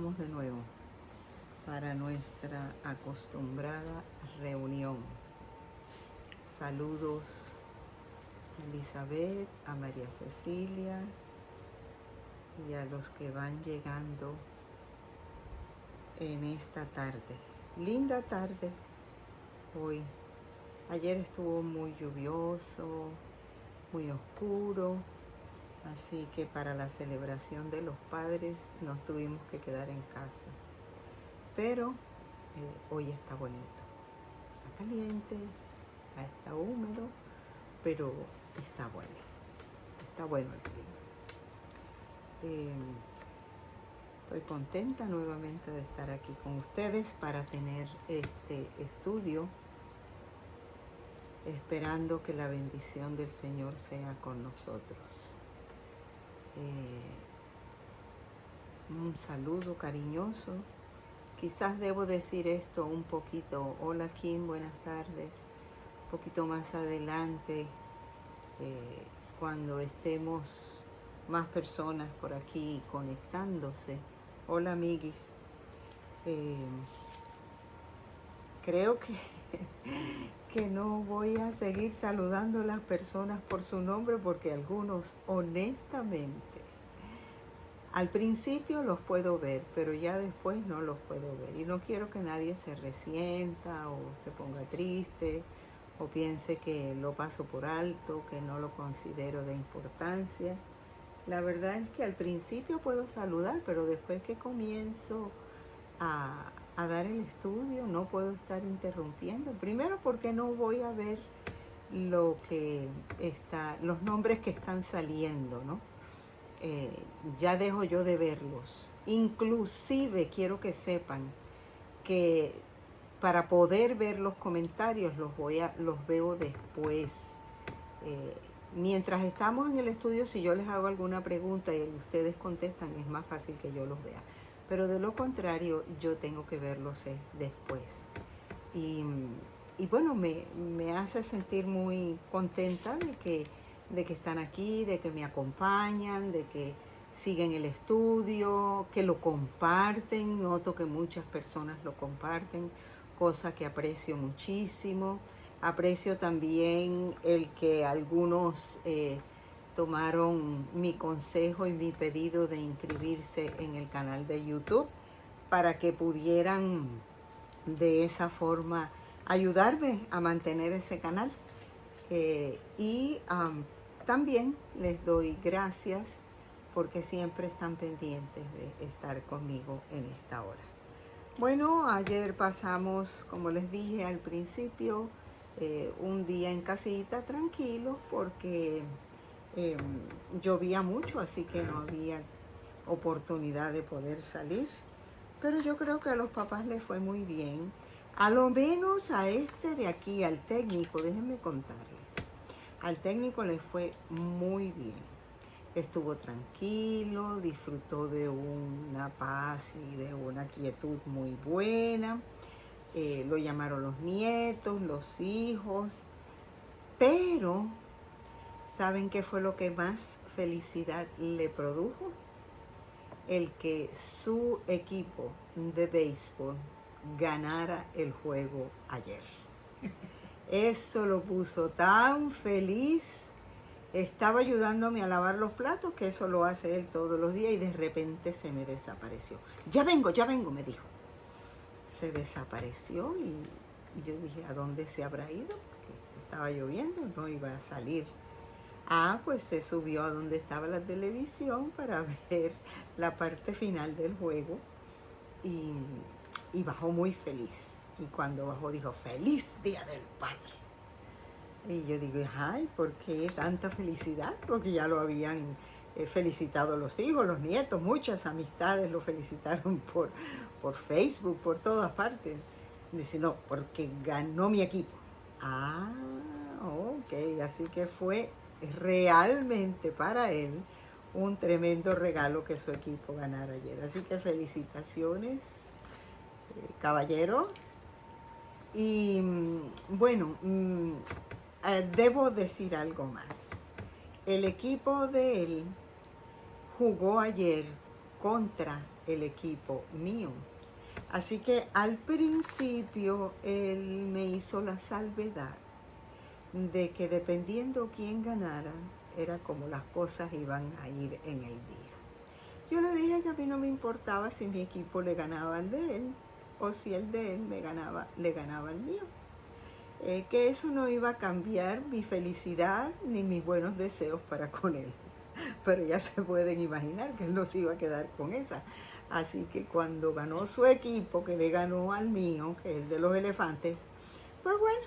estamos de nuevo para nuestra acostumbrada reunión. Saludos a Elizabeth, a María Cecilia y a los que van llegando en esta tarde. Linda tarde hoy. Ayer estuvo muy lluvioso, muy oscuro, así que para la celebración de los padres nos tuvimos que quedar en casa. Pero hoy está bonito, está caliente, está húmedo, pero está bueno el clima. Estoy contenta nuevamente de estar aquí con ustedes para tener este estudio, esperando que la bendición del Señor sea con nosotros. Un saludo cariñoso. Quizás debo decir esto un poquito. Hola Kim, buenas tardes. Un poquito más adelante, cuando estemos más personas por aquí conectándose. Hola amiguis. Creo que no voy a seguir saludando a las personas por su nombre porque algunos, honestamente, al principio los puedo ver, pero ya después no los puedo ver. Y no quiero que nadie se resienta o se ponga triste o piense que lo paso por alto, que no lo considero de importancia. La verdad es que al principio puedo saludar, pero después que comienzo a dar el estudio no puedo estar interrumpiendo. Primero porque no voy a ver los nombres que están saliendo, ¿no? Ya dejo yo de verlos. Inclusive quiero que sepan que para poder ver los comentarios los veo después. Mientras estamos en el estudio, si yo les hago alguna pregunta y ustedes contestan, es más fácil que yo los vea. Pero de lo contrario, yo tengo que verlos después. Y bueno, me hace sentir muy contenta de que están aquí, de que me acompañan, de que siguen el estudio, que lo comparten. Noto que muchas personas lo comparten, cosa que aprecio muchísimo. Aprecio también el que algunos tomaron mi consejo y mi pedido de inscribirse en el canal de YouTube para que pudieran de esa forma ayudarme a mantener ese canal. También les doy gracias porque siempre están pendientes de estar conmigo en esta hora. Bueno, ayer pasamos, como les dije al principio, un día en casita tranquilo porque llovía mucho, así que no había oportunidad de poder salir. Pero yo creo que a los papás les fue muy bien. A lo menos a este de aquí, al técnico, déjenme contarles. Al técnico le fue muy bien. Estuvo tranquilo, disfrutó de una paz y de una quietud muy buena. Lo llamaron los nietos, los hijos. Pero, ¿saben qué fue lo que más felicidad le produjo? El que su equipo de béisbol ganara el juego ayer. Eso lo puso tan feliz. Estaba ayudándome a lavar los platos, que eso lo hace él todos los días, y de repente se me desapareció. Ya vengo, me dijo. Se desapareció y yo dije, ¿a dónde se habrá ido? Porque estaba lloviendo, no iba a salir. Pues se subió a donde estaba la televisión para ver la parte final del juego y bajó muy feliz. Y cuando bajó dijo, ¡Feliz Día del Padre! Y yo digo, ay, ¿por qué tanta felicidad? Porque ya lo habían felicitado los hijos, los nietos, muchas amistades lo felicitaron por Facebook, por todas partes. Dice, no, porque ganó mi equipo. Ok, así que fue realmente para él un tremendo regalo que su equipo ganara ayer. Así que felicitaciones, caballero. Y bueno, debo decir algo más. El equipo de él jugó ayer contra el equipo mío. Así que al principio él me hizo la salvedad de que dependiendo quién ganara, era como las cosas iban a ir en el día. Yo le dije que a mí no me importaba si mi equipo le ganaba al de él o si el de él le ganaba al mío. Que eso no iba a cambiar mi felicidad ni mis buenos deseos para con él. Pero ya se pueden imaginar que él no se iba a quedar con esa. Así que cuando ganó su equipo, que le ganó al mío, que es el de los elefantes, pues bueno,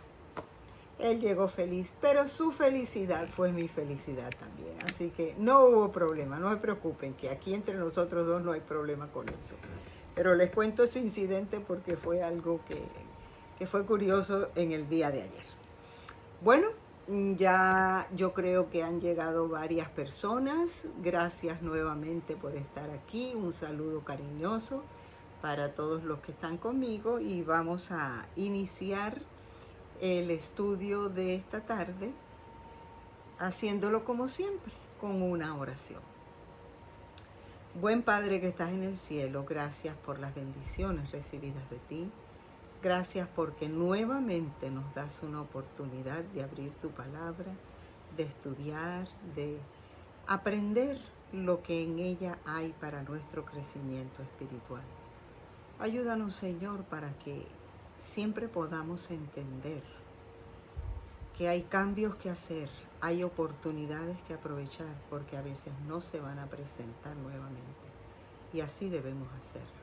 él llegó feliz, pero su felicidad fue mi felicidad también. Así que no hubo problema, no se preocupen, que aquí entre nosotros dos no hay problema con eso. Pero les cuento ese incidente porque fue algo que fue curioso en el día de ayer. Bueno, ya yo creo que han llegado varias personas. Gracias nuevamente por estar aquí. Un saludo cariñoso para todos los que están conmigo y vamos a iniciar el estudio de esta tarde haciéndolo como siempre, con una oración. Buen Padre que estás en el cielo, gracias por las bendiciones recibidas de ti. Gracias porque nuevamente nos das una oportunidad de abrir tu palabra, de estudiar, de aprender lo que en ella hay para nuestro crecimiento espiritual. Ayúdanos, Señor, para que siempre podamos entender que hay cambios que hacer, hay oportunidades que aprovechar, porque a veces no se van a presentar nuevamente. Y así debemos hacerlo.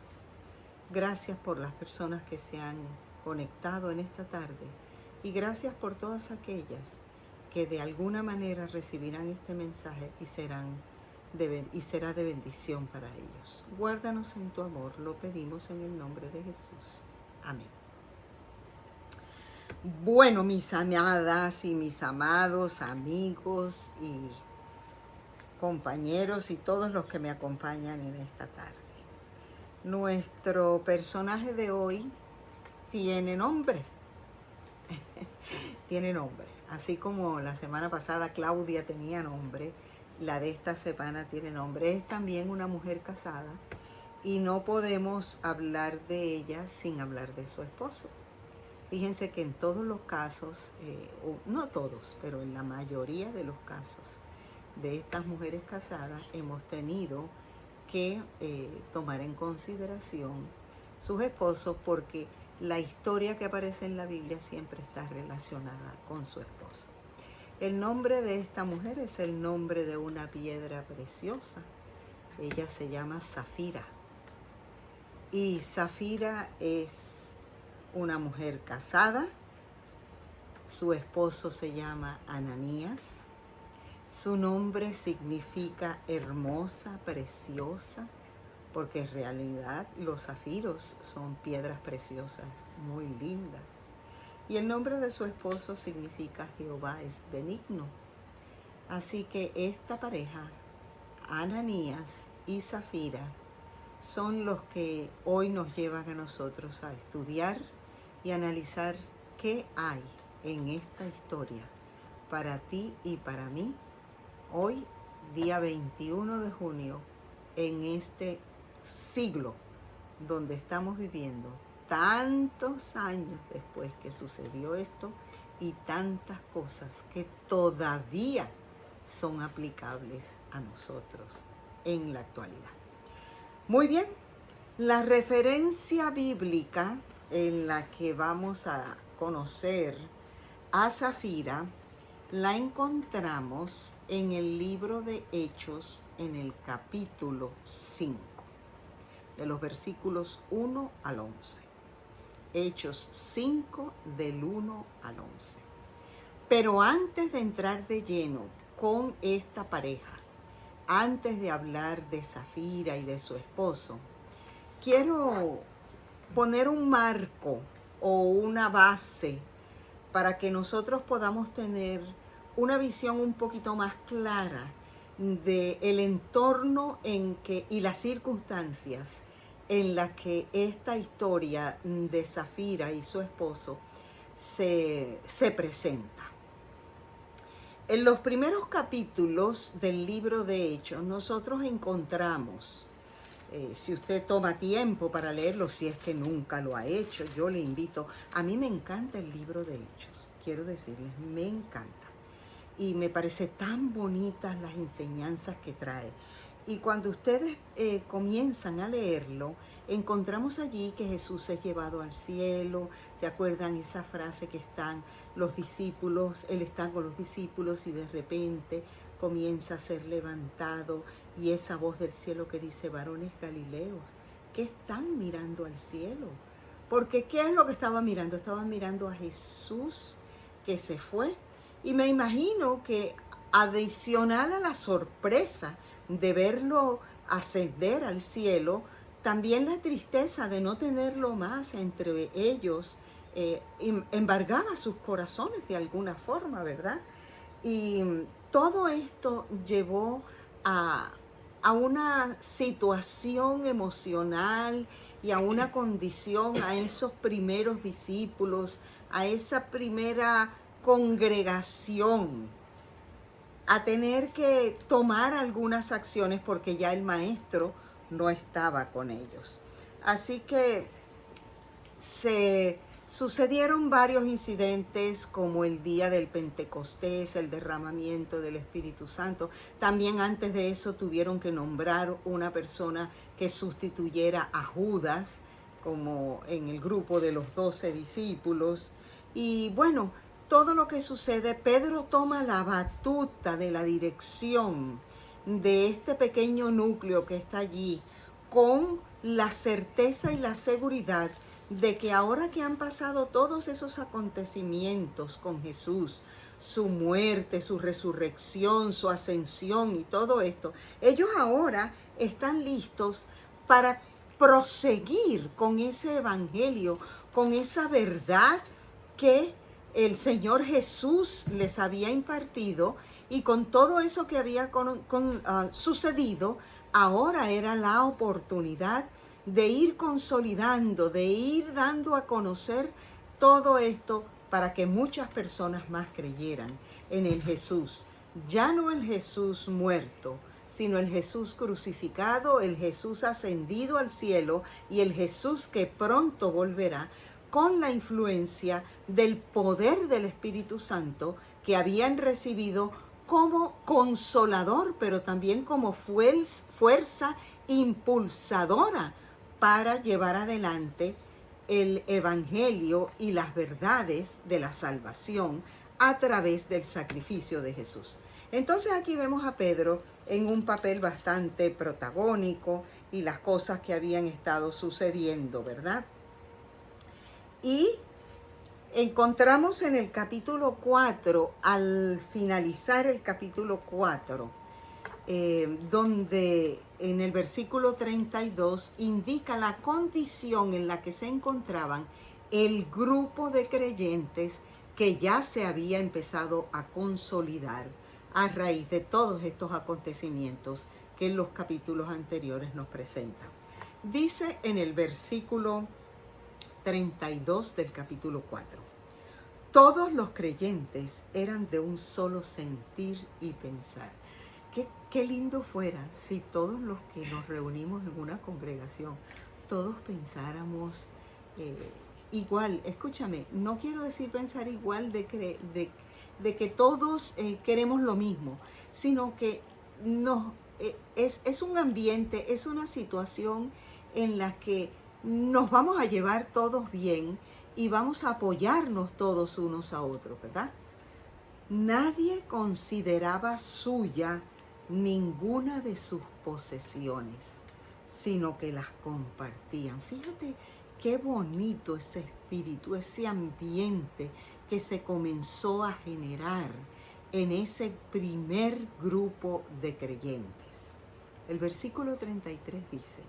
Gracias por las personas que se han conectado en esta tarde y gracias por todas aquellas que de alguna manera recibirán este mensaje y será de bendición para ellos. Guárdanos en tu amor, lo pedimos en el nombre de Jesús. Amén. Bueno, mis amadas y mis amados amigos y compañeros y todos los que me acompañan en esta tarde. Nuestro personaje de hoy tiene nombre. Tiene nombre. Así como la semana pasada Claudia tenía nombre, la de esta semana tiene nombre. Es también una mujer casada y no podemos hablar de ella sin hablar de su esposo. Fíjense que en todos los casos, no todos, pero en la mayoría de los casos de estas mujeres casadas hemos tenido que tomar en consideración sus esposos porque la historia que aparece en la Biblia siempre está relacionada con su esposo. El nombre de esta mujer es el nombre de una piedra preciosa. Ella se llama Zafira. Y Zafira es una mujer casada. Su esposo se llama Ananías. Su nombre significa hermosa, preciosa, porque en realidad los zafiros son piedras preciosas, muy lindas. Y el nombre de su esposo significa Jehová es benigno. Así que esta pareja, Ananías y Zafira, son los que hoy nos llevan a nosotros a estudiar y analizar qué hay en esta historia para ti y para mí, hoy, día 21 de junio, en este siglo donde estamos viviendo, tantos años después que sucedió esto y tantas cosas que todavía son aplicables a nosotros en la actualidad. Muy bien, la referencia bíblica en la que vamos a conocer a Zafira la encontramos en el libro de Hechos en el capítulo 5, de los versículos 1 al 11. Hechos 5 del 1 al 11. Pero antes de entrar de lleno con esta pareja, antes de hablar de Zafira y de su esposo, quiero poner un marco o una base para que nosotros podamos tener una visión un poquito más clara del entorno y las circunstancias en las que esta historia de Zafira y su esposo se presenta. En los primeros capítulos del libro de Hechos, nosotros encontramos Si usted toma tiempo para leerlo, si es que nunca lo ha hecho, yo le invito. A mí me encanta el libro de Hechos, quiero decirles, me encanta. Y me parece tan bonitas las enseñanzas que trae. Y cuando ustedes comienzan a leerlo, encontramos allí que Jesús es llevado al cielo. ¿Se acuerdan esa frase que están los discípulos? Él está con los discípulos y de repente comienza a ser levantado y esa voz del cielo que dice: varones galileos, ¿qué están mirando al cielo? Porque ¿qué es lo que estaban mirando? Estaban mirando a Jesús que se fue. Y me imagino que adicional a la sorpresa de verlo ascender al cielo, también la tristeza de no tenerlo más entre ellos embargaba sus corazones de alguna forma, ¿verdad? Y todo esto llevó a una situación emocional y a una condición a esos primeros discípulos, a esa primera congregación, a tener que tomar algunas acciones porque ya el maestro no estaba con ellos. Así que se sucedieron varios incidentes, como el día del Pentecostés, el derramamiento del Espíritu Santo. También antes de eso tuvieron que nombrar una persona que sustituyera a Judas, como en el grupo de los 12 discípulos. Y bueno, todo lo que sucede, Pedro toma la batuta de la dirección de este pequeño núcleo que está allí, con la certeza y la seguridad de que ahora que han pasado todos esos acontecimientos con Jesús, su muerte, su resurrección, su ascensión y todo esto, ellos ahora están listos para proseguir con ese evangelio, con esa verdad que el Señor Jesús les había impartido, y con todo eso que había sucedido, ahora era la oportunidad de ir consolidando, de ir dando a conocer todo esto para que muchas personas más creyeran en el Jesús. Ya no el Jesús muerto, sino el Jesús crucificado, el Jesús ascendido al cielo y el Jesús que pronto volverá, con la influencia del poder del Espíritu Santo que habían recibido como consolador, pero también como fuerza impulsadora para llevar adelante el evangelio y las verdades de la salvación a través del sacrificio de Jesús. Entonces aquí vemos a Pedro en un papel bastante protagónico y las cosas que habían estado sucediendo, ¿verdad? Y encontramos en el capítulo 4, al finalizar el capítulo 4, donde en el versículo 32 indica la condición en la que se encontraban el grupo de creyentes que ya se había empezado a consolidar a raíz de todos estos acontecimientos que en los capítulos anteriores nos presentan. Dice en el versículo 32 del capítulo 4: todos los creyentes eran de un solo sentir y pensar. Qué lindo fuera si todos los que nos reunimos en una congregación, todos pensáramos igual. Escúchame, no quiero decir pensar igual de que todos queremos lo mismo, sino que es un ambiente, es una situación en la que nos vamos a llevar todos bien y vamos a apoyarnos todos unos a otros, ¿verdad? Nadie consideraba suya ninguna de sus posesiones, sino que las compartían. Fíjate qué bonito ese espíritu, ese ambiente que se comenzó a generar en ese primer grupo de creyentes. El versículo 33 dice: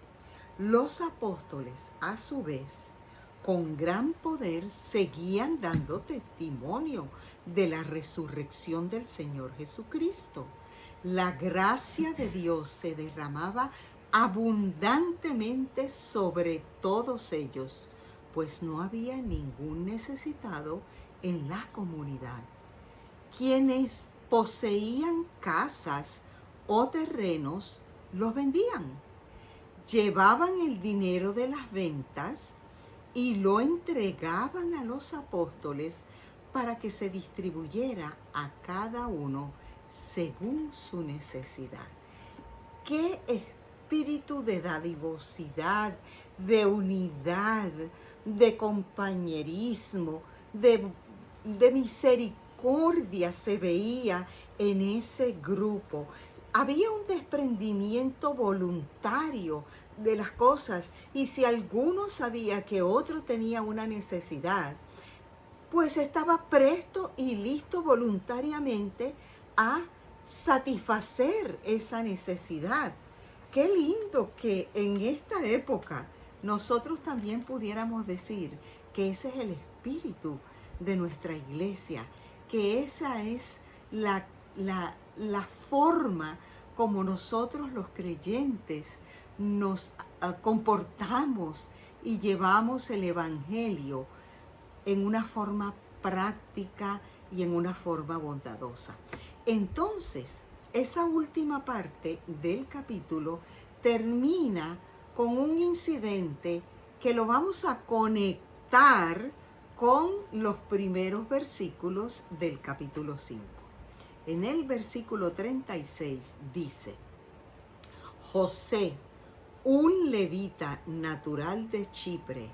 los apóstoles, a su vez, con gran poder, seguían dando testimonio de la resurrección del Señor Jesucristo. La gracia de Dios se derramaba abundantemente sobre todos ellos, pues no había ningún necesitado en la comunidad. Quienes poseían casas o terrenos los vendían, llevaban el dinero de las ventas y lo entregaban a los apóstoles para que se distribuyera a cada uno según su necesidad. ¡Qué espíritu de dadivosidad, de unidad, de compañerismo, de misericordia se veía en ese grupo! Había un desprendimiento voluntario de las cosas, y si alguno sabía que otro tenía una necesidad, pues estaba presto y listo voluntariamente a satisfacer esa necesidad. Qué lindo que en esta época nosotros también pudiéramos decir que ese es el espíritu de nuestra iglesia, que esa es la forma como nosotros los creyentes nos comportamos y llevamos el evangelio en una forma práctica y en una forma bondadosa. Entonces, esa última parte del capítulo termina con un incidente que lo vamos a conectar con los primeros versículos del capítulo 5. En el versículo 36 dice: José, un levita natural de Chipre,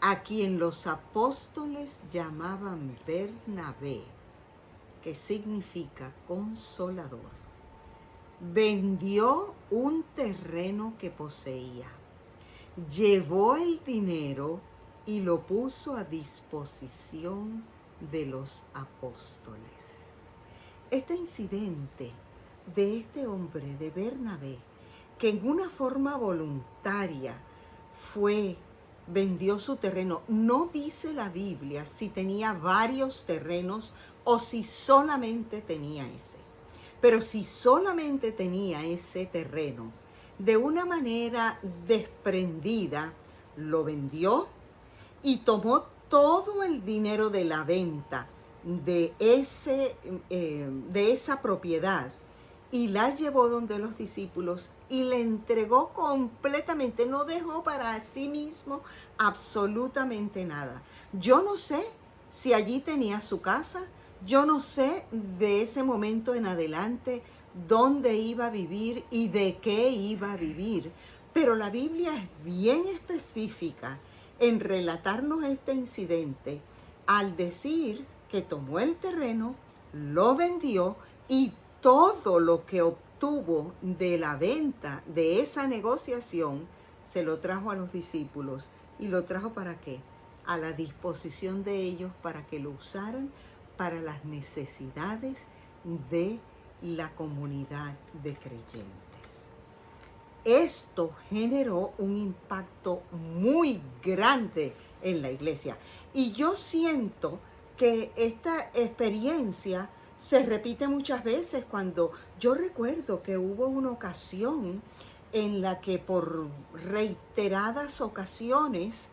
a quien los apóstoles llamaban Bernabé, que significa consolador, vendió un terreno que poseía, llevó el dinero y lo puso a disposición de los apóstoles. Este incidente de este hombre, de Bernabé, que en una forma voluntaria vendió su terreno. No dice la Biblia si tenía varios terrenos o si solamente tenía ese. Pero si solamente tenía ese terreno, de una manera desprendida, lo vendió y tomó todo el dinero de la venta de esa propiedad y la llevó donde los discípulos y le entregó completamente. No dejó para sí mismo absolutamente nada. Yo no sé si allí tenía su casa. Yo no sé de ese momento en adelante dónde iba a vivir y de qué iba a vivir. Pero la Biblia es bien específica en relatarnos este incidente al decir que tomó el terreno, lo vendió y todo lo que obtuvo de la venta de esa negociación se lo trajo a los discípulos. ¿Y lo trajo para qué? A la disposición de ellos para que lo usaran para las necesidades de la comunidad de creyentes. Esto generó un impacto muy grande en la iglesia. Y yo siento que esta experiencia se repite muchas veces. Cuando yo recuerdo que hubo una ocasión en la que por reiteradas ocasiones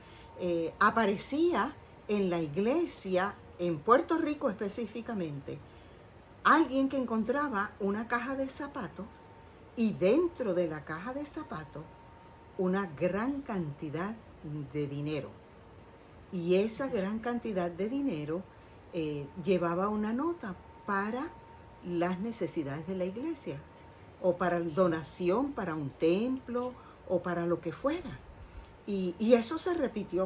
aparecía en la iglesia, en Puerto Rico específicamente, alguien que encontraba una caja de zapatos y dentro de la caja de zapatos una gran cantidad de dinero. Y esa gran cantidad de dinero llevaba una nota para las necesidades de la iglesia, o para donación para un templo, o para lo que fuera. Y eso se repitió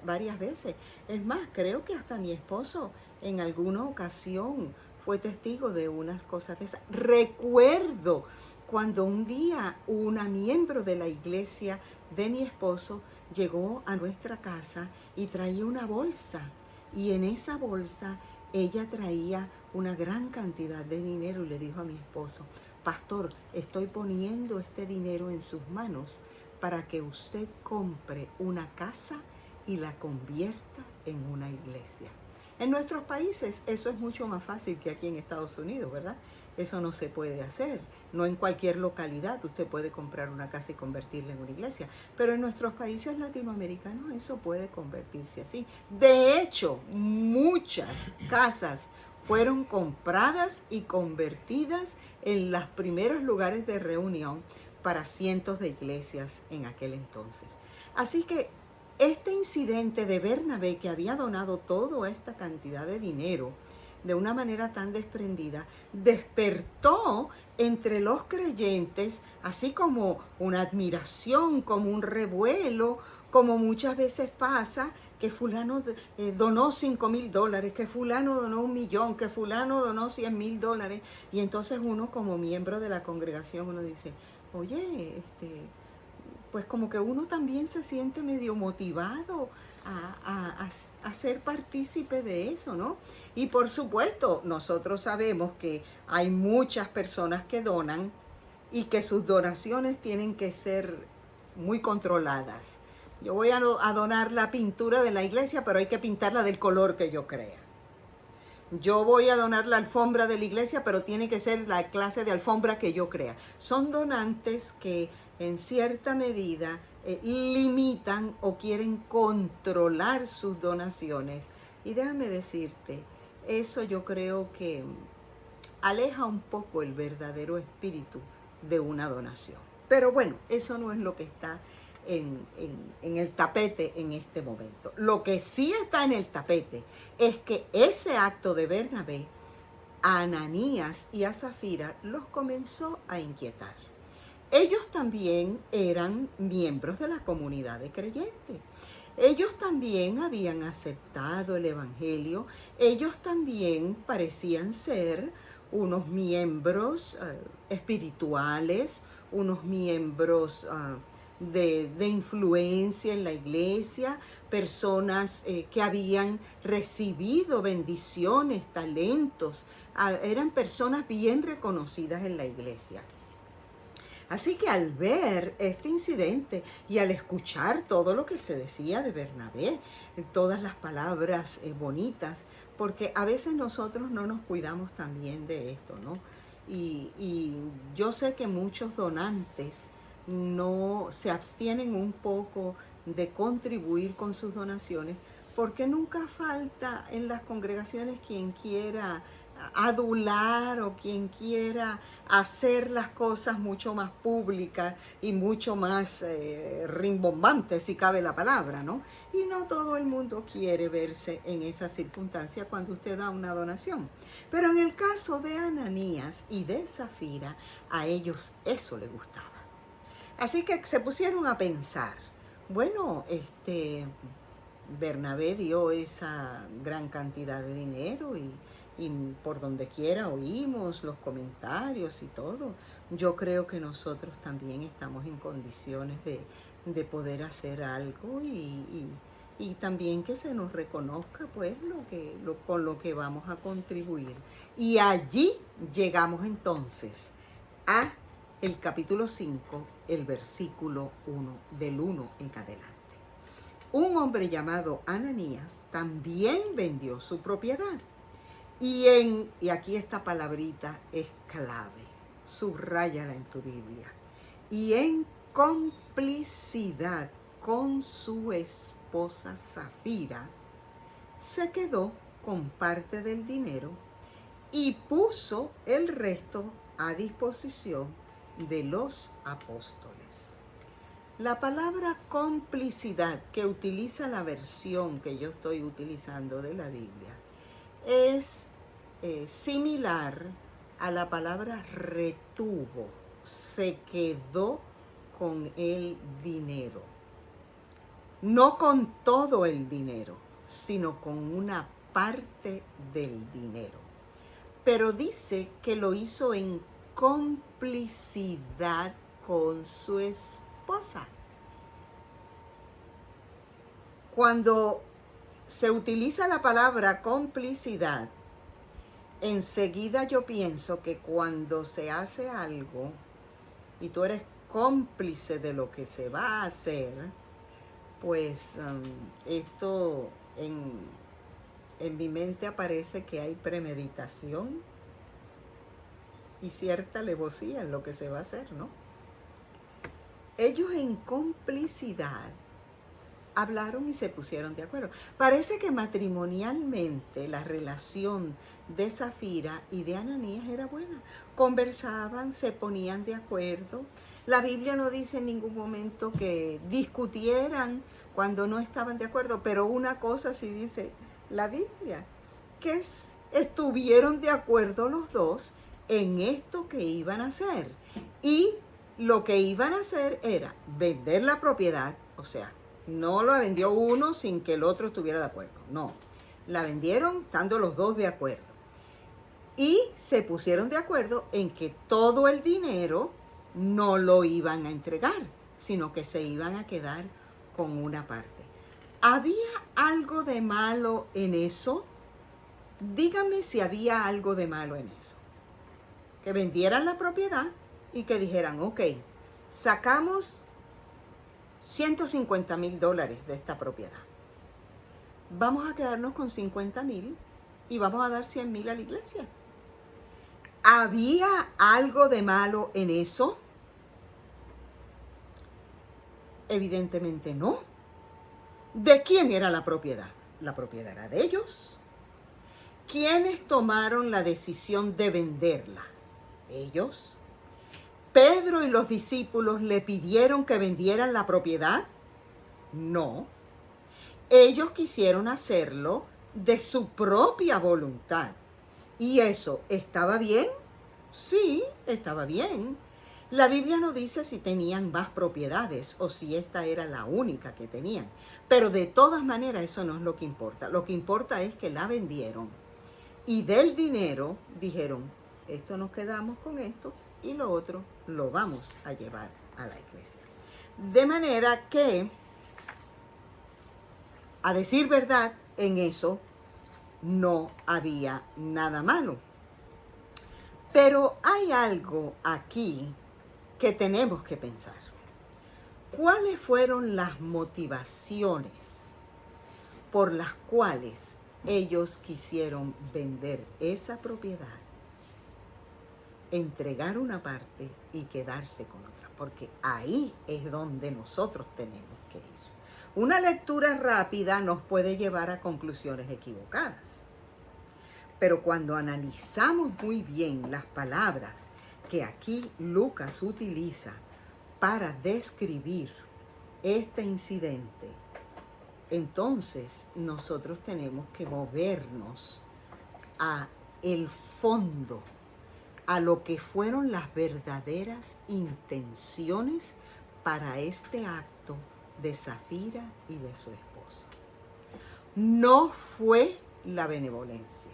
varias veces. Es más, creo que hasta mi esposo en alguna ocasión fue testigo de unas cosas de esas. Recuerdo cuando un día una miembro de la iglesia de mi esposo llegó a nuestra casa y traía una bolsa. Y en esa bolsa ella traía una gran cantidad de dinero y le dijo a mi esposo: Pastor, estoy poniendo este dinero en sus manos para que usted compre una casa y la convierta en una iglesia. En nuestros países eso es mucho más fácil que aquí en Estados Unidos, ¿verdad? Eso no se puede hacer. No en cualquier localidad usted puede comprar una casa y convertirla en una iglesia. Pero en nuestros países latinoamericanos eso puede convertirse así. De hecho, muchas casas fueron compradas y convertidas en los primeros lugares de reunión para cientos de iglesias en aquel entonces. Así que este incidente de Bernabé, que había donado toda esta cantidad de dinero de una manera tan desprendida, despertó entre los creyentes así como una admiración, como un revuelo, como muchas veces pasa, que fulano donó $5,000, que fulano donó 1,000,000, que fulano donó $100,000. Y entonces uno como miembro de la congregación, uno dice, oye, pues como que uno también se siente medio motivado a ser partícipe de eso, ¿no? Y por supuesto, nosotros sabemos que hay muchas personas que donan y que sus donaciones tienen que ser muy controladas. Yo voy a donar la pintura de la iglesia, pero hay que pintarla del color que yo crea. Yo voy a donar la alfombra de la iglesia, pero tiene que ser la clase de alfombra que yo crea. Son donantes que en cierta medida limitan o quieren controlar sus donaciones. Y déjame decirte, eso yo creo que aleja un poco el verdadero espíritu de una donación. Pero bueno, eso no es lo que está en el tapete en este momento. Lo que sí está en el tapete es que ese acto de Bernabé a Ananías y a Zafira los comenzó a inquietar. Ellos también eran miembros de la comunidad de creyentes. Ellos también habían aceptado el evangelio. Ellos también parecían ser unos miembros espirituales, unos miembros de influencia en la iglesia, personas que habían recibido bendiciones, talentos, eran personas bien reconocidas en la iglesia. Así que al ver este incidente y al escuchar todo lo que se decía de Bernabé, todas las palabras bonitas, porque a veces nosotros no nos cuidamos también de esto, ¿no? Y yo sé que muchos donantes no se abstienen un poco de contribuir con sus donaciones, porque nunca falta en las congregaciones quien quiera adular o quien quiera hacer las cosas mucho más públicas y mucho más rimbombantes, si cabe la palabra, ¿no? Y no todo el mundo quiere verse en esa circunstancia cuando usted da una donación. Pero en el caso de Ananías y de Zafira, a ellos eso les gustaba. Así que se pusieron a pensar, bueno, Bernabé dio esa gran cantidad de dinero y por donde quiera oímos los comentarios y todo. Yo creo que nosotros también estamos en condiciones de poder hacer algo y también que se nos reconozca pues con lo que vamos a contribuir. Y allí llegamos entonces a el capítulo 5, el versículo 1, del 1 en adelante. Un hombre llamado Ananías también vendió su propiedad. Y aquí esta palabrita es clave, subráyala en tu Biblia. Y en complicidad con su esposa Zafira, se quedó con parte del dinero y puso el resto a disposición de los apóstoles. La palabra complicidad que utiliza la versión que yo estoy utilizando de la Biblia es similar a la palabra retuvo, se quedó con el dinero. No con todo el dinero, sino con una parte del dinero. Pero dice que lo hizo en complicidad con su esposa. Cuando se utiliza la palabra complicidad, enseguida yo pienso que cuando se hace algo y tú eres cómplice de lo que se va a hacer, pues esto en mi mente aparece que hay premeditación y cierta alevosía en lo que se va a hacer, ¿no? Ellos en complicidad hablaron y se pusieron de acuerdo. Parece que matrimonialmente la relación de Zafira y de Ananías era buena. Conversaban, se ponían de acuerdo. La Biblia no dice en ningún momento que discutieran cuando no estaban de acuerdo, pero una cosa sí dice la Biblia, que estuvieron de acuerdo los dos en esto que iban a hacer. Y lo que iban a hacer era vender la propiedad, o sea, no la vendió uno sin que el otro estuviera de acuerdo, no. La vendieron estando los dos de acuerdo. Y se pusieron de acuerdo en que todo el dinero no lo iban a entregar, sino que se iban a quedar con una parte. ¿Había algo de malo en eso? Díganme si había algo de malo en eso. Que vendieran la propiedad y que dijeran, ok, sacamos $150,000 de esta propiedad. Vamos a quedarnos con 50,000 y vamos a dar 100,000 a la iglesia. ¿Había algo de malo en eso? Evidentemente no. ¿De quién era la propiedad? La propiedad era de ellos. ¿Quiénes tomaron la decisión de venderla? Ellos. ¿Pedro y los discípulos le pidieron que vendieran la propiedad? No. Ellos quisieron hacerlo de su propia voluntad. ¿Y eso estaba bien? Sí, estaba bien. La Biblia no dice si tenían más propiedades o si esta era la única que tenían. Pero de todas maneras eso no es lo que importa. Lo que importa es que la vendieron. Y del dinero dijeron, esto nos quedamos con esto y lo otro lo vamos a llevar a la iglesia. De manera que, a decir verdad, en eso no había nada malo. Pero hay algo aquí que tenemos que pensar. ¿Cuáles fueron las motivaciones por las cuales ellos quisieron vender esa propiedad, entregar una parte y quedarse con otra? Porque ahí es donde nosotros tenemos que ir. Una lectura rápida nos puede llevar a conclusiones equivocadas. Pero cuando analizamos muy bien las palabras que aquí Lucas utiliza para describir este incidente, entonces nosotros tenemos que movernos a el fondo, a lo que fueron las verdaderas intenciones para este acto de Zafira y de su esposo. No fue la benevolencia.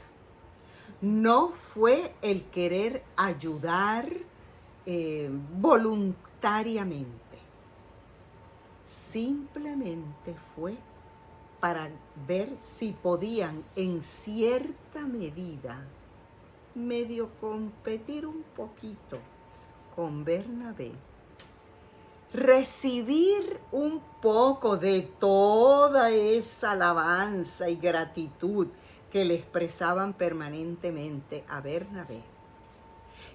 No fue el querer ayudar voluntariamente. Simplemente fue para ver si podían en cierta medida medio competir un poquito con Bernabé, recibir un poco de toda esa alabanza y gratitud que le expresaban permanentemente a Bernabé,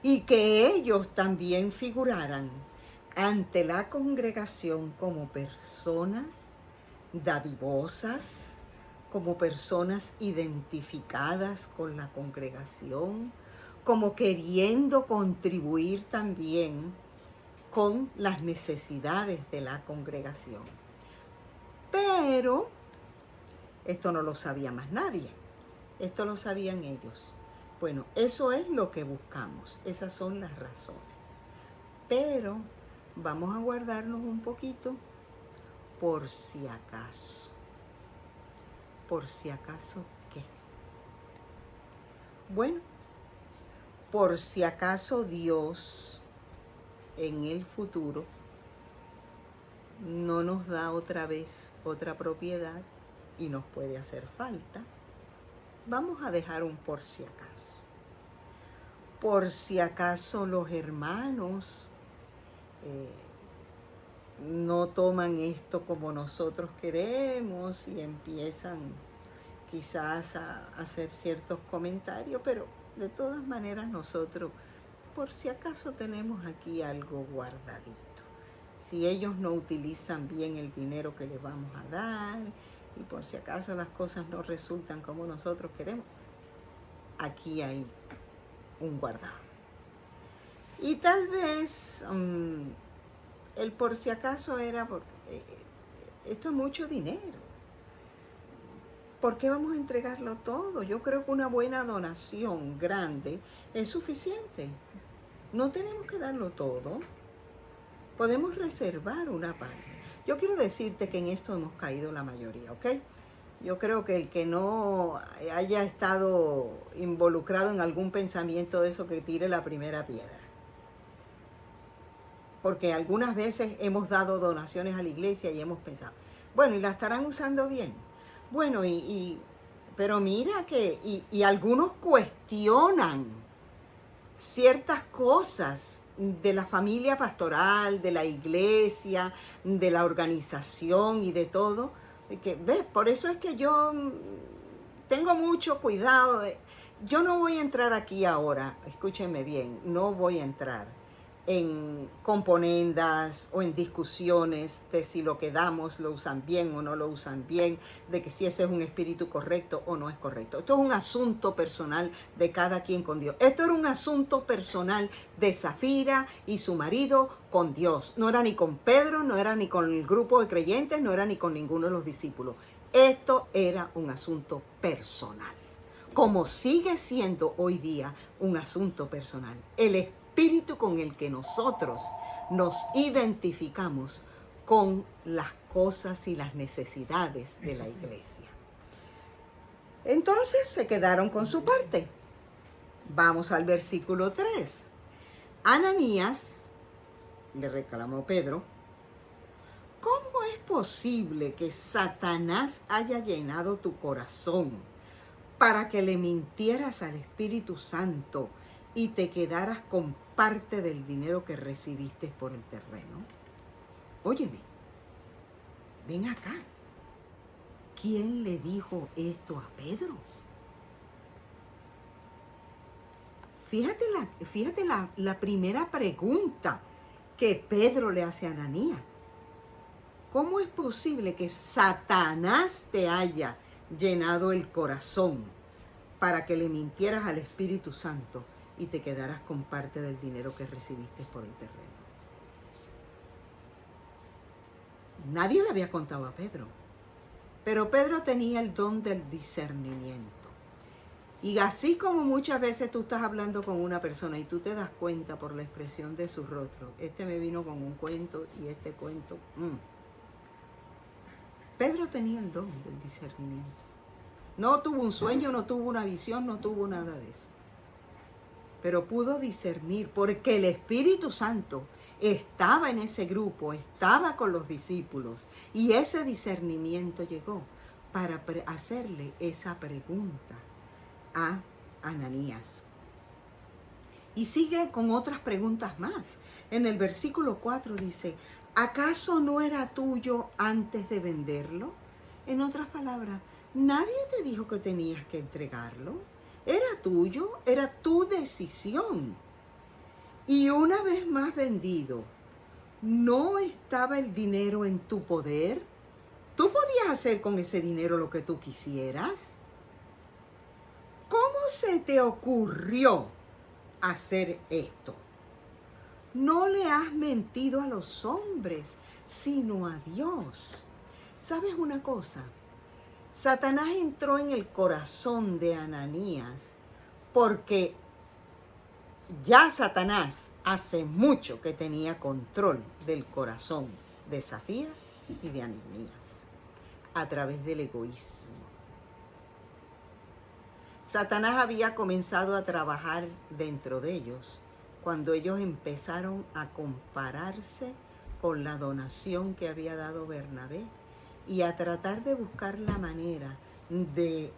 y que ellos también figuraran ante la congregación como personas dadivosas, como personas identificadas con la congregación, como queriendo contribuir también con las necesidades de la congregación. Pero esto no lo sabía más nadie. Esto lo sabían ellos. Bueno, eso es lo que buscamos. Esas son las razones. Pero vamos a guardarnos un poquito por si acaso. ¿Por si acaso qué? Bueno, por si acaso Dios en el futuro no nos da otra vez otra propiedad y nos puede hacer falta. Vamos a dejar un por si acaso. Por si acaso los hermanos no toman esto como nosotros queremos y empiezan quizás a hacer ciertos comentarios, pero de todas maneras nosotros por si acaso tenemos aquí algo guardadito. si ellos no utilizan bien el dinero que les vamos a dar y por si acaso las cosas no resultan como nosotros queremos, aquí hay un guardado. Y tal vez el por si acaso era porque esto es mucho dinero. ¿Por qué vamos a entregarlo todo? Yo creo que una buena donación grande es suficiente. No tenemos que darlo todo. Podemos reservar una parte. Yo quiero decirte que en esto hemos caído la mayoría, ¿ok? Yo creo que el que no haya estado involucrado en algún pensamiento de eso, que tire la primera piedra. Porque algunas veces hemos dado donaciones a la iglesia y hemos pensado, bueno, ¿y la estarán usando bien? Bueno, pero mira que, y algunos cuestionan ciertas cosas de la familia pastoral, de la iglesia, de la organización y de todo. Y que, ¿ves? Por eso es que yo tengo mucho cuidado. Yo no voy a entrar aquí ahora, escúchenme bien, no voy a entrar en componendas o en discusiones de si lo que damos lo usan bien o no lo usan bien, de que si ese es un espíritu correcto o no es correcto. Esto es un asunto personal de cada quien con Dios. Esto era un asunto personal de Zafira y su marido con Dios. No era ni con Pedro, no era ni con el grupo de creyentes, no era ni con ninguno de los discípulos. Esto era un asunto personal, como sigue siendo hoy día un asunto personal. El espíritu con el que nosotros nos identificamos con las cosas y las necesidades de la iglesia. Entonces se quedaron con su parte. Vamos al versículo 3. Ananías le reclamó Pedro: ¿cómo es posible que Satanás haya llenado tu corazón para que le mintieras al Espíritu Santo y te quedaras con parte del dinero que recibiste por el terreno? Óyeme, ven acá. ¿Quién le dijo esto a Pedro? Fíjate la primera pregunta que Pedro le hace a Ananías. ¿Cómo es posible que Satanás te haya llenado el corazón para que le mintieras al Espíritu Santo y te quedaras con parte del dinero que recibiste por el terreno? Nadie le había contado a Pedro, pero Pedro tenía el don del discernimiento. Y así como muchas veces tú estás hablando con una persona y tú te das cuenta por la expresión de su rostro, este me vino con un cuento y este cuento, Pedro tenía el don del discernimiento. No tuvo un sueño, no tuvo una visión, no tuvo nada de eso. Pero pudo discernir porque el Espíritu Santo estaba en ese grupo, estaba con los discípulos, y ese discernimiento llegó para hacerle esa pregunta a Ananías. Y sigue con otras preguntas más. En el versículo 4 dice: ¿acaso no era tuyo antes de venderlo? En otras palabras, nadie te dijo que tenías que entregarlo. Era tuyo, era tu decisión. Y una vez más vendido, ¿no estaba el dinero en tu poder? ¿Tú podías hacer con ese dinero lo que tú quisieras? ¿Cómo se te ocurrió hacer esto? No le has mentido a los hombres, sino a Dios. ¿Sabes una cosa? Satanás entró en el corazón de Ananías porque ya Satanás hace mucho que tenía control del corazón de Zafira y de Ananías a través del egoísmo. Satanás había comenzado a trabajar dentro de ellos cuando ellos empezaron a compararse con la donación que había dado Bernabé y a tratar de buscar la manera de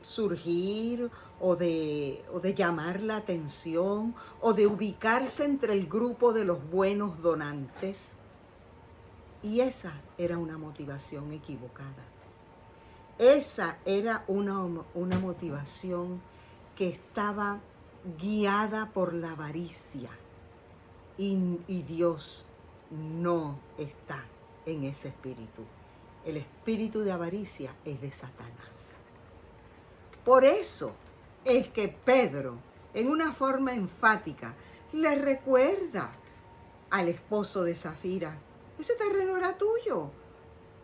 surgir o de llamar la atención o de ubicarse entre el grupo de los buenos donantes. Y esa era una motivación equivocada. Esa era una motivación que estaba guiada por la avaricia. Y Dios no está en ese espíritu. El espíritu de avaricia es de Satanás. Por eso es que Pedro, en una forma enfática, le recuerda al esposo de Zafira: ese terreno era tuyo,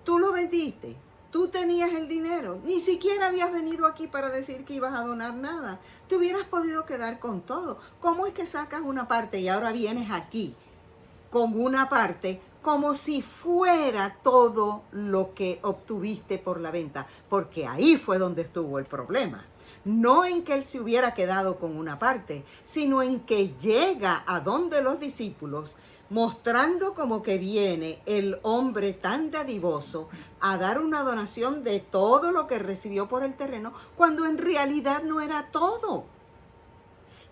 tú lo vendiste, tú tenías el dinero, ni siquiera habías venido aquí para decir que ibas a donar nada, te hubieras podido quedar con todo. ¿Cómo es que sacas una parte y ahora vienes aquí con una parte como si fuera todo lo que obtuviste por la venta? Porque ahí fue donde estuvo el problema. No en que él se hubiera quedado con una parte, sino en que llega a donde los discípulos, mostrando como que viene el hombre tan dadivoso a dar una donación de todo lo que recibió por el terreno, cuando en realidad no era todo.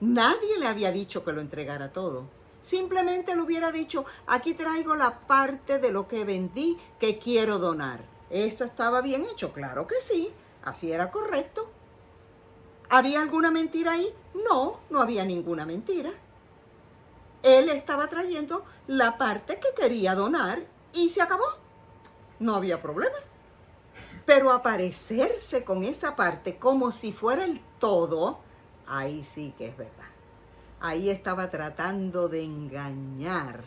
Nadie le había dicho que lo entregara todo. Simplemente le hubiera dicho: aquí traigo la parte de lo que vendí que quiero donar. ¿Eso estaba bien hecho? Claro que sí, así era correcto. ¿Había alguna mentira ahí? No, no había ninguna mentira. Él estaba trayendo la parte que quería donar y se acabó. No había problema. Pero aparecerse con esa parte como si fuera el todo, ahí sí que es verdad. Ahí estaba tratando de engañar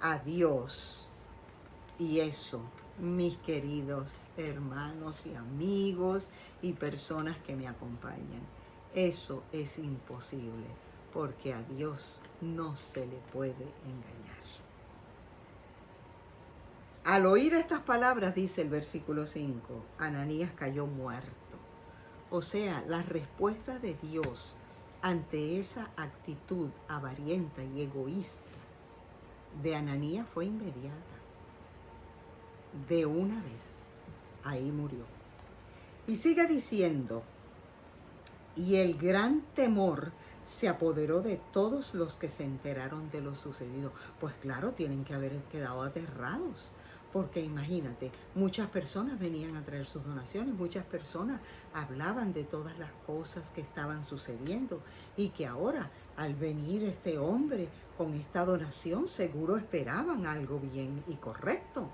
a Dios. Y eso, mis queridos hermanos y amigos y personas que me acompañan, eso es imposible, porque a Dios no se le puede engañar. Al oír estas palabras, dice el versículo 5, Ananías cayó muerto. O sea, la respuesta de Dios ante esa actitud avarienta y egoísta de Ananías fue inmediata. De una vez, ahí murió. Y sigue diciendo: y el gran temor se apoderó de todos los que se enteraron de lo sucedido. Pues claro, tienen que haber quedado aterrados, porque imagínate, muchas personas venían a traer sus donaciones, muchas personas hablaban de todas las cosas que estaban sucediendo, y que ahora, al venir este hombre con esta donación, seguro esperaban algo bien y correcto.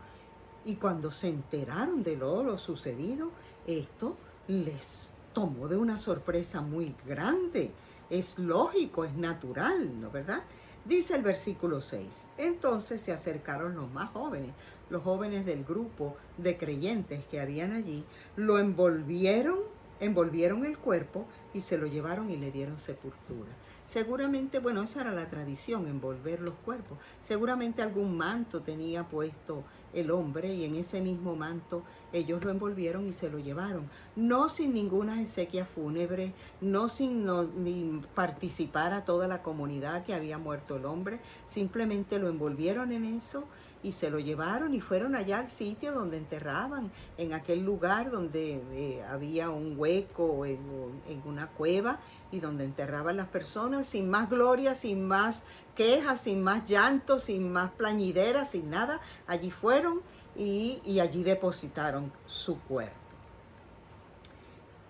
Y cuando se enteraron de lo sucedido, esto les tomó de una sorpresa muy grande. Es lógico, es natural, ¿no verdad? Dice el versículo 6, entonces se acercaron los jóvenes del grupo de creyentes que habían allí, lo envolvieron el cuerpo y se lo llevaron y le dieron sepultura. Seguramente, bueno, esa era la tradición, envolver los cuerpos. Seguramente algún manto tenía puesto el hombre y en ese mismo manto ellos lo envolvieron y se lo llevaron. No sin ninguna exequia fúnebre, no sin ni participar a toda la comunidad que había muerto el hombre. Simplemente lo envolvieron en eso y se lo llevaron y fueron allá al sitio donde enterraban, en aquel lugar donde había un hueco en una cueva y donde enterraban las personas, sin más gloria, sin más quejas, sin más llanto, sin más plañideras, sin nada. Allí fueron y allí depositaron su cuerpo.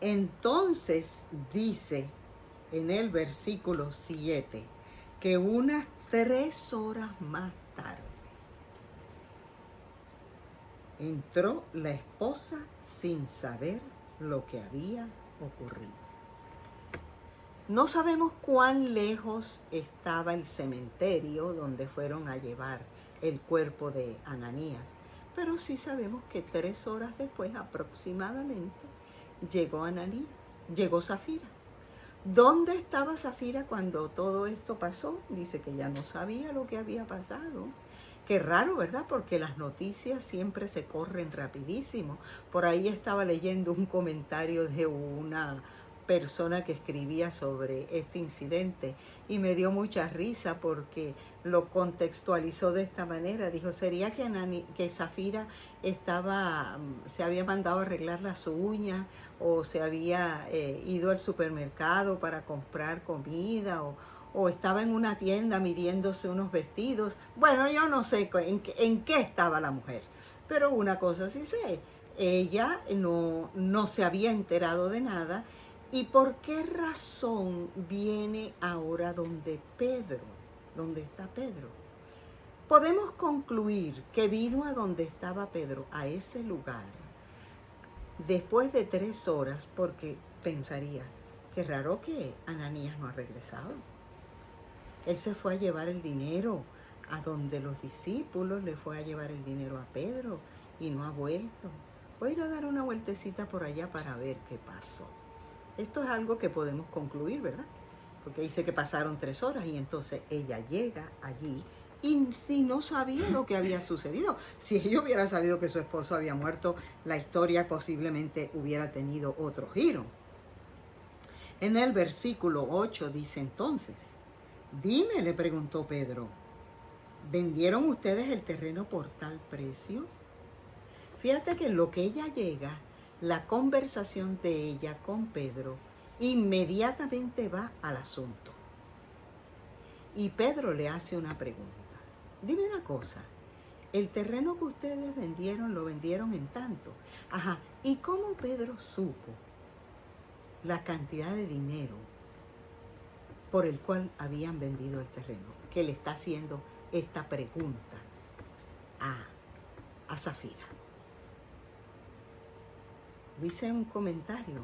Entonces dice en el versículo 7 que unas 3 horas más tarde entró la esposa sin saber lo que había ocurrido. No sabemos cuán lejos estaba el cementerio donde fueron a llevar el cuerpo de Ananías, pero sí sabemos que 3 horas después aproximadamente llegó Zafira. ¿Dónde estaba Zafira cuando todo esto pasó? Dice que ya no sabía lo que había pasado. Qué raro, ¿verdad? Porque las noticias siempre se corren rapidísimo. Por ahí estaba leyendo un comentario de una persona que escribía sobre este incidente y me dio mucha risa porque lo contextualizó de esta manera. Dijo, ¿sería que Zafira se había mandado a arreglar las uñas o se había ido al supermercado para comprar comida o estaba en una tienda midiéndose unos vestidos? Bueno, yo no sé en qué estaba la mujer, pero una cosa sí sé, ella no se había enterado de nada. ¿Y por qué razón viene ahora donde está Pedro? podemos concluir que vino a donde estaba Pedro, a ese lugar, después de 3 horas, porque pensaría, qué raro que Ananías no ha regresado. Él se fue a llevar el dinero a donde los discípulos, le fue a llevar el dinero a Pedro y no ha vuelto. Voy a ir a dar una vueltecita por allá para ver qué pasó. Esto es algo que podemos concluir, ¿verdad? Porque dice que pasaron 3 horas y entonces ella llega allí y si no sabía lo que había sucedido. Si ella hubiera sabido que su esposo había muerto, la historia posiblemente hubiera tenido otro giro. En el versículo 8 dice entonces, dime, le preguntó Pedro, ¿vendieron ustedes el terreno por tal precio? Fíjate que en lo que ella llega, la conversación de ella con Pedro inmediatamente va al asunto. Y Pedro le hace una pregunta. Dime una cosa, el terreno que ustedes vendieron, lo vendieron en tanto. Ajá, ¿y cómo Pedro supo la cantidad de dinero por el cual habían vendido el terreno? Que le está haciendo esta pregunta a Zafira. Dice un comentario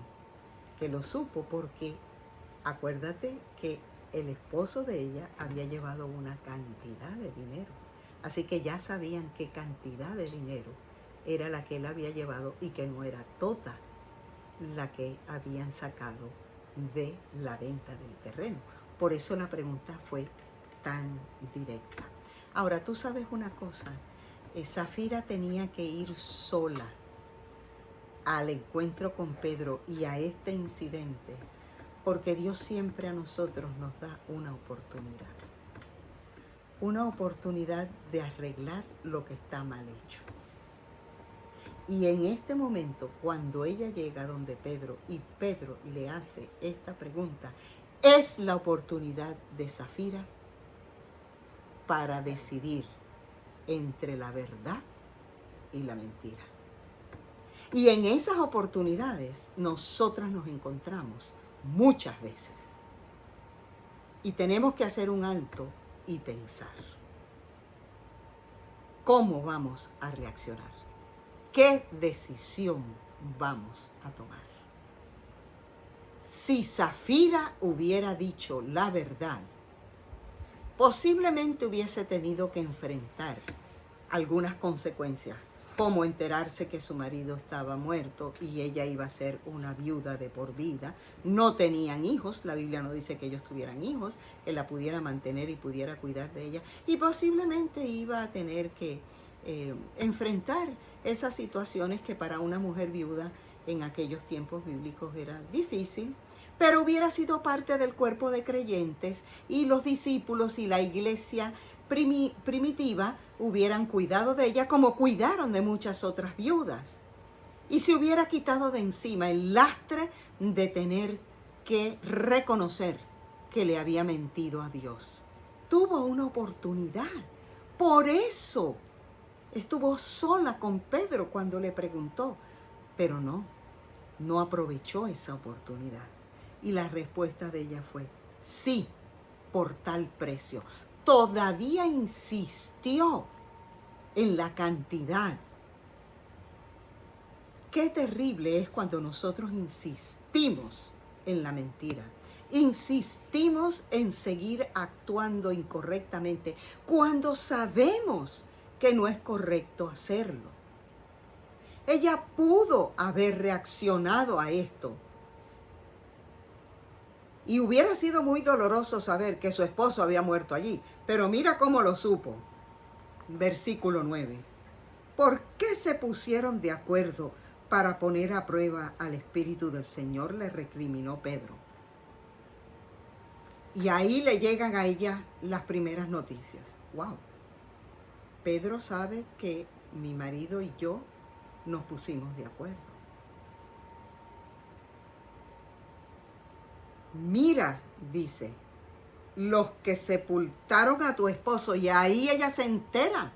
que lo supo porque acuérdate que el esposo de ella había llevado una cantidad de dinero. Así que ya sabían qué cantidad de dinero era la que él había llevado y que no era toda la que habían sacado de la venta del terreno. Por eso la pregunta fue tan directa. Ahora, tú sabes una cosa, Zafira tenía que ir sola al encuentro con Pedro y a este incidente, porque Dios siempre a nosotros nos da una oportunidad de arreglar lo que está mal hecho. Y en este momento, cuando ella llega donde Pedro y Pedro le hace esta pregunta, es la oportunidad de Zafira para decidir entre la verdad y la mentira. Y en esas oportunidades nosotras nos encontramos muchas veces. Y tenemos que hacer un alto y pensar. ¿Cómo vamos a reaccionar? ¿Qué decisión vamos a tomar? Si Zafira hubiera dicho la verdad, posiblemente hubiese tenido que enfrentar algunas consecuencias, como enterarse que su marido estaba muerto y ella iba a ser una viuda de por vida. No tenían hijos, la Biblia no dice que ellos tuvieran hijos, que la pudiera mantener y pudiera cuidar de ella. Y posiblemente iba a tener que enfrentar esas situaciones que para una mujer viuda en aquellos tiempos bíblicos era difícil, pero hubiera sido parte del cuerpo de creyentes y los discípulos y la iglesia primitiva hubieran cuidado de ella como cuidaron de muchas otras viudas. Y se hubiera quitado de encima el lastre de tener que reconocer que le había mentido a Dios. Tuvo una oportunidad. Por eso estuvo sola con Pedro cuando le preguntó, pero no aprovechó esa oportunidad. Y la respuesta de ella fue, sí, por tal precio. Todavía insistió en la cantidad. Qué terrible es cuando nosotros insistimos en la mentira. Insistimos en seguir actuando incorrectamente cuando sabemos que no es correcto hacerlo. Ella pudo haber reaccionado a esto. Y hubiera sido muy doloroso saber que su esposo había muerto allí. Pero mira cómo lo supo. Versículo 9. ¿Por qué se pusieron de acuerdo para poner a prueba al Espíritu del Señor? Le recriminó Pedro. Y ahí le llegan a ella las primeras noticias. ¡Wow! Pedro sabe que mi marido y yo nos pusimos de acuerdo. Mira, dice, los que sepultaron a tu esposo, y ahí ella se entera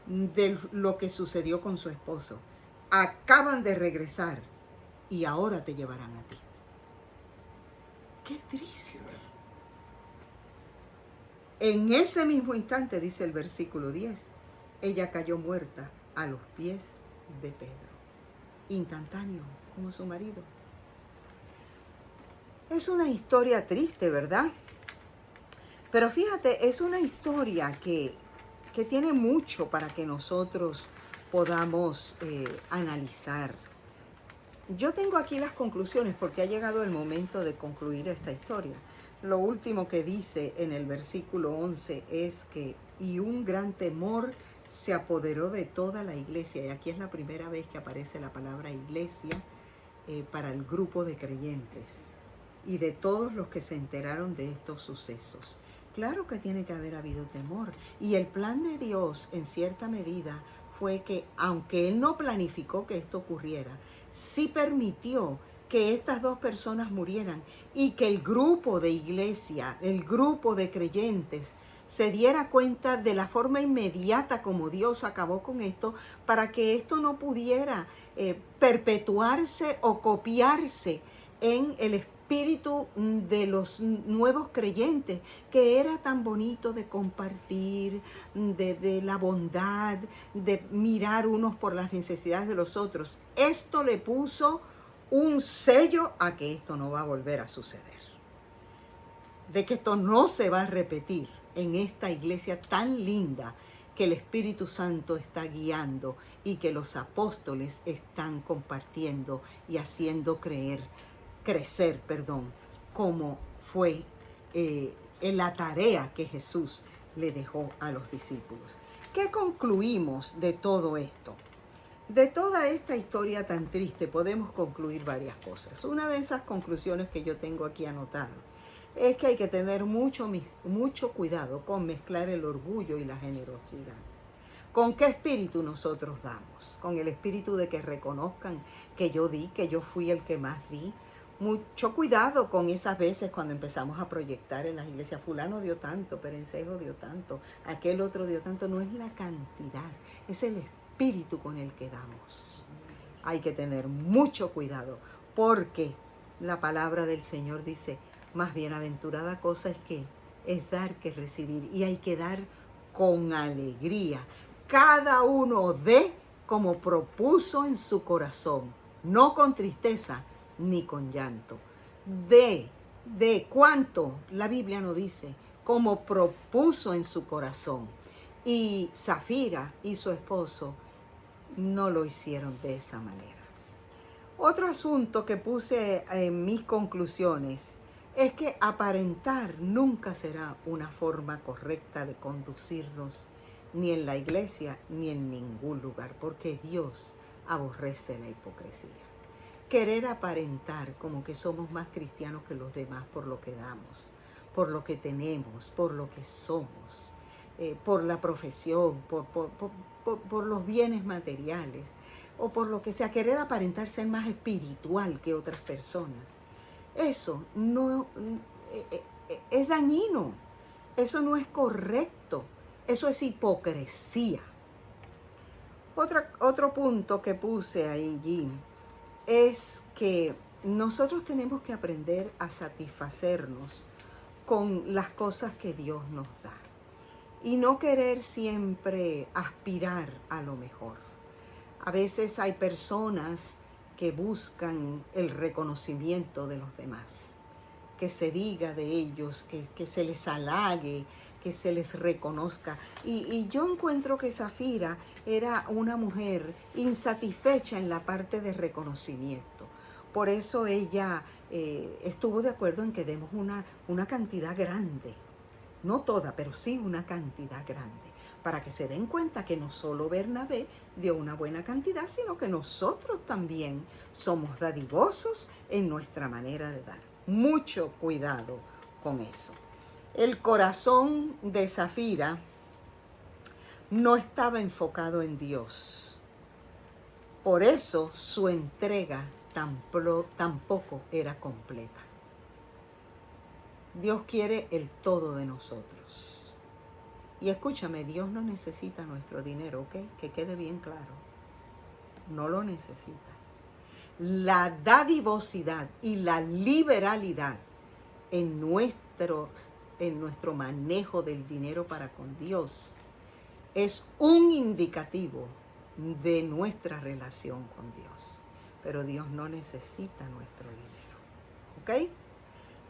de lo que sucedió con su esposo. Acaban de regresar y ahora te llevarán a ti. Qué triste. En ese mismo instante, dice el versículo 10, ella cayó muerta a los pies de Pedro. Instantáneo, como su marido. Es una historia triste, ¿verdad? Pero fíjate, es una historia que tiene mucho para que nosotros podamos analizar. Yo tengo aquí las conclusiones porque ha llegado el momento de concluir esta historia. Lo último que dice en el versículo 11 es que y un gran temor se apoderó de toda la iglesia. Y aquí es la primera vez que aparece la palabra iglesia para el grupo de creyentes y de todos los que se enteraron de estos sucesos. Claro que tiene que haber habido temor. Y el plan de Dios, en cierta medida, fue que, aunque Él no planificó que esto ocurriera, sí permitió que estas dos personas murieran y que el grupo de iglesia, el grupo de creyentes, se diera cuenta de la forma inmediata como Dios acabó con esto, para que esto no pudiera perpetuarse o copiarse en el espíritu de los nuevos creyentes, que era tan bonito de compartir, de la bondad, de mirar unos por las necesidades de los otros. Esto le puso un sello a que esto no va a volver a suceder, de que esto no se va a repetir en esta iglesia tan linda que el Espíritu Santo está guiando y que los apóstoles están compartiendo y haciendo crecer, como fue en la tarea que Jesús le dejó a los discípulos. ¿Qué concluimos de todo esto? De toda esta historia tan triste podemos concluir varias cosas. Una de esas conclusiones que yo tengo aquí anotado es que hay que tener mucho cuidado con mezclar el orgullo y la generosidad. ¿Con qué espíritu nosotros damos? Con el espíritu de que reconozcan que yo di, que yo fui el que más di. Mucho cuidado con esas veces cuando empezamos a proyectar en las iglesias, fulano dio tanto, Perencejo dio tanto, aquel otro dio tanto. No es la cantidad, es el espíritu con el que damos. Hay que tener mucho cuidado porque la palabra del Señor dice, más bienaventurada cosa es dar que recibir, y hay que dar con alegría. Cada uno dé como propuso en su corazón, no con tristeza ni con llanto. De cuánto, la Biblia no dice, como propuso en su corazón. Y Zafira y su esposo no lo hicieron de esa manera. Otro asunto que puse en mis conclusiones es que aparentar nunca será una forma correcta de conducirnos, ni en la iglesia ni en ningún lugar, porque Dios aborrece la hipocresía. Querer aparentar como que somos más cristianos que los demás por lo que damos, por lo que tenemos, por lo que somos, por la profesión, por los bienes materiales, o por lo que sea, querer aparentar ser más espiritual que otras personas. Eso no es dañino, eso no es correcto, eso es hipocresía. Otro punto que puse ahí, Jim, es que nosotros tenemos que aprender a satisfacernos con las cosas que Dios nos da y no querer siempre aspirar a lo mejor. A veces hay personas que buscan el reconocimiento de los demás, que se diga de ellos, que se les halague, que se les reconozca. Y yo encuentro que Zafira era una mujer insatisfecha en la parte de reconocimiento. Por eso ella estuvo de acuerdo en que demos una cantidad grande, no toda, pero sí una cantidad grande, para que se den cuenta que no solo Bernabé dio una buena cantidad, sino que nosotros también somos dadivosos en nuestra manera de dar. Mucho cuidado con eso. El corazón de Zafira no estaba enfocado en Dios. Por eso su entrega tampoco era completa. Dios quiere el todo de nosotros. Y escúchame, Dios no necesita nuestro dinero, ¿ok? Que quede bien claro. No lo necesita. La dadivosidad y la liberalidad en nuestros en nuestro manejo del dinero para con Dios es un indicativo de nuestra relación con Dios. Pero Dios no necesita nuestro dinero. ¿Ok?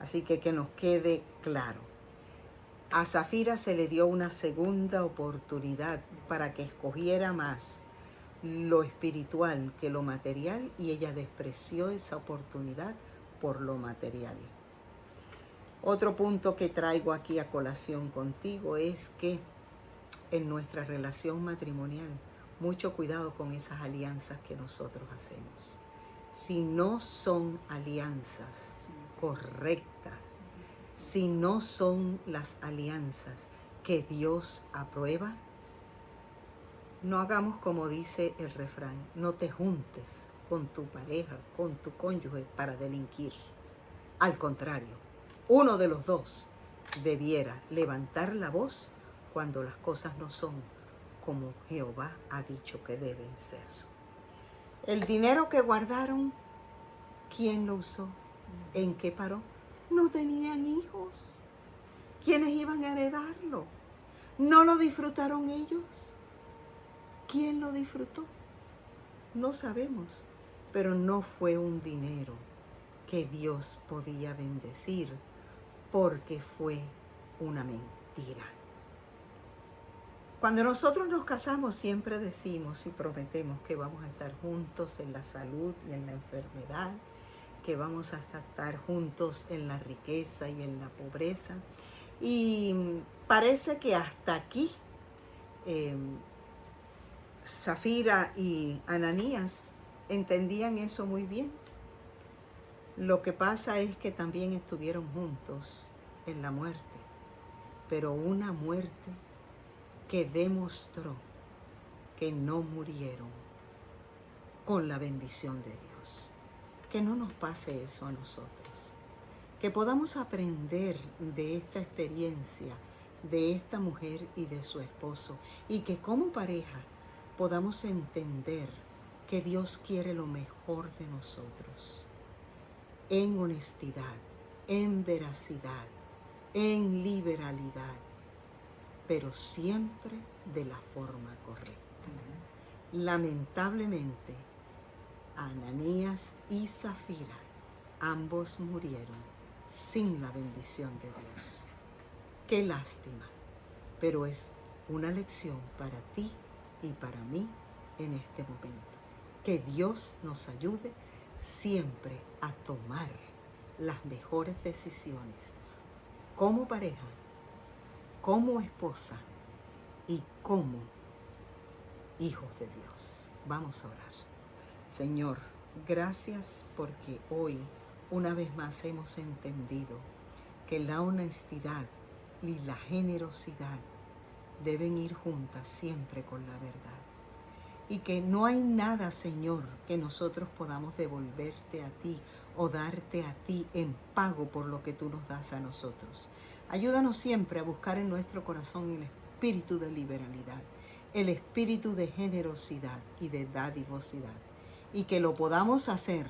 Así que nos quede claro. A Zafira se le dio una segunda oportunidad para que escogiera más lo espiritual que lo material, y ella despreció esa oportunidad por lo material. Otro punto que traigo aquí a colación contigo es que en nuestra relación matrimonial, mucho cuidado con esas alianzas que nosotros hacemos. Si no son alianzas correctas, si no son las alianzas que Dios aprueba, no hagamos como dice el refrán, no te juntes con tu pareja, con tu cónyuge para delinquir. Al contrario, uno de los dos debiera levantar la voz cuando las cosas no son como Jehová ha dicho que deben ser. El dinero que guardaron, ¿quién lo usó? ¿En qué paró? No tenían hijos. ¿Quiénes iban a heredarlo? ¿No lo disfrutaron ellos? ¿Quién lo disfrutó? No sabemos, pero no fue un dinero que Dios podía bendecir porque fue una mentira. Cuando nosotros nos casamos siempre decimos y prometemos que vamos a estar juntos en la salud y en la enfermedad, que vamos a estar juntos en la riqueza y en la pobreza. Y parece que hasta aquí Zafira y Ananías entendían eso muy bien. Lo que pasa es que también estuvieron juntos en la muerte, pero una muerte que demostró que no murieron con la bendición de Dios. Que no nos pase eso a nosotros. Que podamos aprender de esta experiencia, de esta mujer y de su esposo, y que como pareja podamos entender que Dios quiere lo mejor de nosotros, en honestidad, en veracidad, en liberalidad, pero siempre de la forma correcta. Lamentablemente, Ananías y Zafira, ambos murieron sin la bendición de Dios. Qué lástima, pero es una lección para ti y para mí en este momento. Que Dios nos ayude siempre a tomar las mejores decisiones como pareja, como esposa y como hijos de Dios. Vamos a orar. Señor, gracias porque hoy una vez más hemos entendido que la honestidad y la generosidad deben ir juntas siempre con la verdad. Y que no hay nada, Señor, que nosotros podamos devolverte a ti o darte a ti en pago por lo que tú nos das a nosotros. Ayúdanos siempre a buscar en nuestro corazón el espíritu de liberalidad, el espíritu de generosidad y de dadivosidad. Y que lo podamos hacer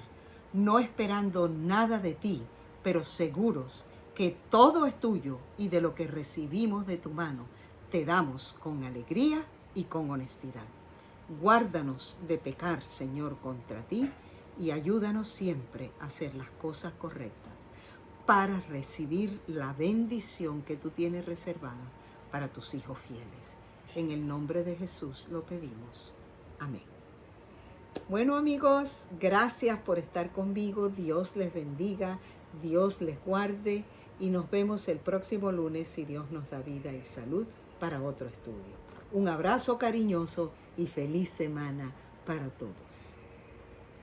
no esperando nada de ti, pero seguros que todo es tuyo y de lo que recibimos de tu mano te damos con alegría y con honestidad. Guárdanos de pecar, Señor, contra ti y ayúdanos siempre a hacer las cosas correctas para recibir la bendición que tú tienes reservada para tus hijos fieles. En el nombre de Jesús lo pedimos. Amén. Bueno, amigos, gracias por estar conmigo. Dios les bendiga, Dios les guarde y nos vemos el próximo lunes si Dios nos da vida y salud para otro estudio. Un abrazo cariñoso y feliz semana para todos.